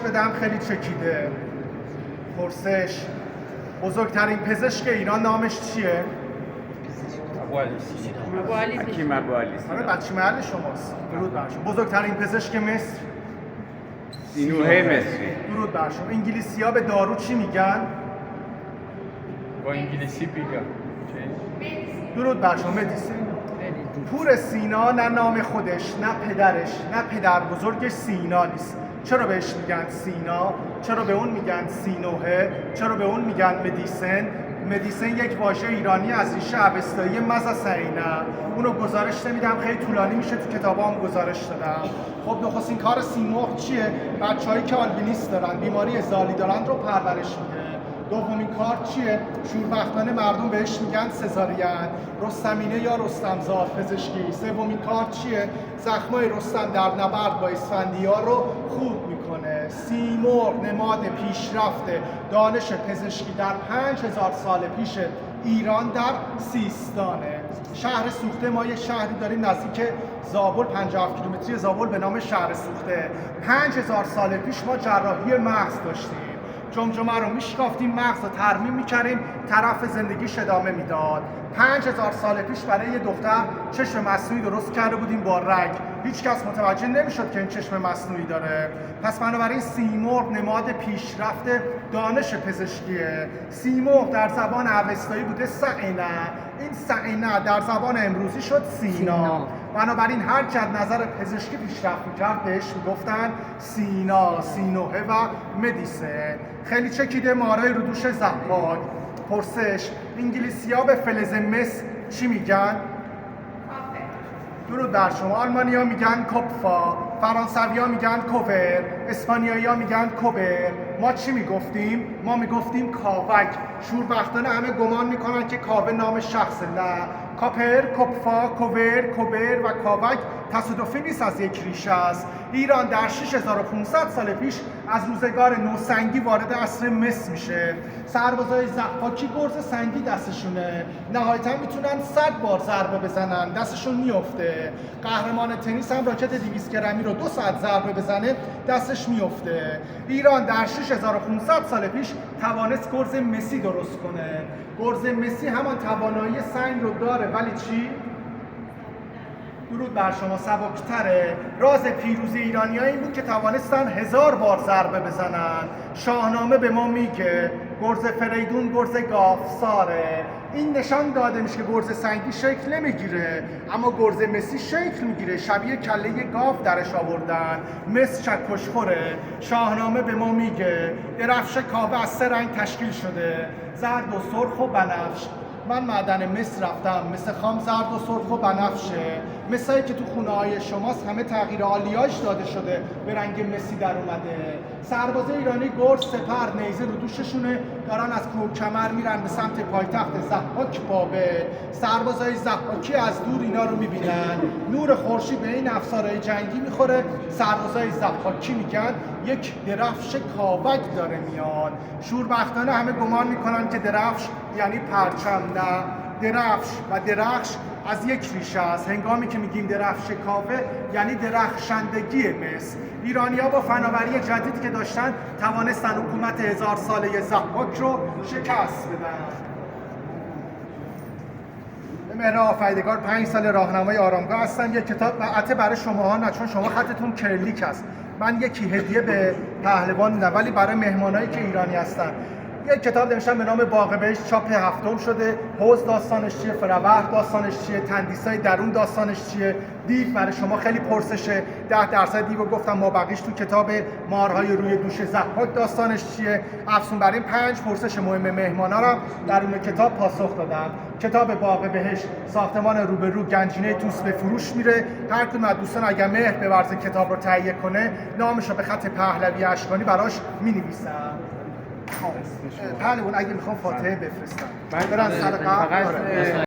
بدم خیلی چکیده. پرسش: بزرگترین پزشک ایران نامش چیه؟ حکیم ابوعلی. آره بچه محل شماست. درود بر شما. بزرگترین پزشک مصر؟ سینوحه مصری. درود بر شما. انگلیسی‌ها به دارو چی میگن؟ با انگلیسی بگم. درود بر شما. مدیسین. پور سینا نه نام خودش، نه پدرش، نه پدر بزرگش سینا نیست. چرا بهش میگن سینا؟ چرا به اون میگن سینوحه؟ چرا به اون میگن مدیسن؟ مدیسن یک واژه ایرانی از ریشه اوستایی مزسینه. اونو گزارش نمیدم، خیلی طولانی میشه، تو کتابام گزارش دادم. خب نخستین کار سیمرغ چیه؟ بچه‌هایی که آلبینیس دارن، بیماری ازالی دارن رو پرورش میده. دومین کار چیه؟ شوربختانه مردم بهش میگن سزارین. رستمینه یا رستمزاد پزشکی. سومین کار چیه؟ زخمای رستم در نبرد با اسفندیار رو خوب میکنه. سیمرغ نماد پیشرفت دانش پزشکی در 5000 سال پیش ایران در سیستانه. شهر سوخته، ما یه شهری داریم نزدیک زابل، 57 کیلومتری زابل به نام شهر سوخته. 5000 سال پیش ما جراحی مغز داشتیم. جمجمه رو میشکافتیم، مغز رو ترمیم میکردیم، طرف زندگیش ادامه میداد. 5000 سال پیش برای یه دختر چشم مصنوعی درست کرده بودیم با رگ. هیچ کس متوجه نمیشد که این چشم مصنوعی داره. پس بنابراین سیمرغ نماد پیشرفت دانش پزشکیه. سیمرغ در زبان اوستایی بوده سعینه. این سعینه در زبان امروزی شد سینا. بنابراین هر که از نظر پزشکی پیشرفت میکرد بهش میگفتن سینا، سینوحه و مدیسن. خیلی چکیده. مارای رو دوش ضحاک. پرسش: انگلیسی‌ها به فلز مس چی میگن؟ درود بر شما. آلمانی‌ها میگن کپفا، فرانسوی‌ها میگن کوور، اسپانیایی‌ها میگن کوبر. ما چی میگفتیم؟ ما میگفتیم کاوک. شوربختانه همه گمان میکنن که کاوه نام شخصه. نه، کاپر، کپفا، کوور، کوبر و کاوک تصادفی نیست، از یک ریشه است. ایران در 6500 سال پیش از روزگار نوسنگی وارد عصر مس میشه. سربازای ضحاکی گرز سنگی دستشونه، نهایتا میتونن 100 بار ضربه بزنن، دستشون میفته. قهرمان تنیس هم راکت 200 گرمی رو 2 ساعت ضربه بزنه، دستش میفته. ایران در 6500 سال پیش توانست گرز مسی درست کنه. گرز مسی همان توانایی سنگ رو داره، ولی چی؟ درود بر شما. سبکتره. راز پیروزی ایرانی‌ها این بود که توانستن 1000 بار ضربه بزنن. شاهنامه به ما میگه گرز فریدون گرز گاوساره. این نشان داده میشه که گرز سنگی شکل نمیگیره، اما گرز مسی شکل میگیره. شبیه کله گاو درش آوردن. مس چکشخوره. شاهنامه به ما میگه درفش کاوه از 3 رنگ تشکیل شده: زرد و سرخ و بنفش. من معدن مس رفتم، مثل خام زرد و سرخ و بنفشه. مسایی که تو خونه های شماست همه تغییر آلیاژ داده شده، به رنگ مسی در اومده. سربازای ایرانی گرز، سپر، نیزه رو دوششونه، دارن از کوهکمر میرن به سمت پایتخت ضحاک بابل. سربازای ضحاکی از دور اینا رو میبینن، نور خورشید به این افسارهای جنگی میخوره. سربازای ضحاکی میگن یک درفش کاوک داره میاد. شوربختانه همه گمان میکنن که درفش یعنی پرچم. نه، درفش و درخش از یک ریشه است. هنگامی که میگیم درفش کاوه یعنی درخشندگی مس. ایرانی‌ها با فناوری جدیدی که داشتن توانستن حکومت 1000 ساله ضحاک رو شکست بدن. مهر آفریدگار 5 سال راهنمای آرامگاه هستم. یک کتاب البته برای شماها نه، چون شما خطتون کرلیک هست. من یکی هدیه به پهلوان میدم، ولی برای مهمانایی که ایرانی هستن یک کتاب نوشتم به نام باغ بهشت، چاپ 7م شده. حوض داستانش چیه، فروهر داستانش چیه، تندیسای درون داستانش چیه، دیو برای شما خیلی پرسشه. 10% دیو گفتم، ما بقیش تو کتاب مارهای روی دوش ضحاک داستانش چیه. افسون بر این 5 پرسش مهم مهمانا رو درون کتاب پاسخ دادم. کتاب باغ بهشت، ساختمان روبرو، گنجینه توس به فروش میره. هر کدوم از دوستان اگر مهر بورزه کتاب رو تهیه کنه، نامش رو به خط پهلوی اشکانی براش مینویسم. پهلوان اگه میخوام فاتحه بفرستم برن سر قبل.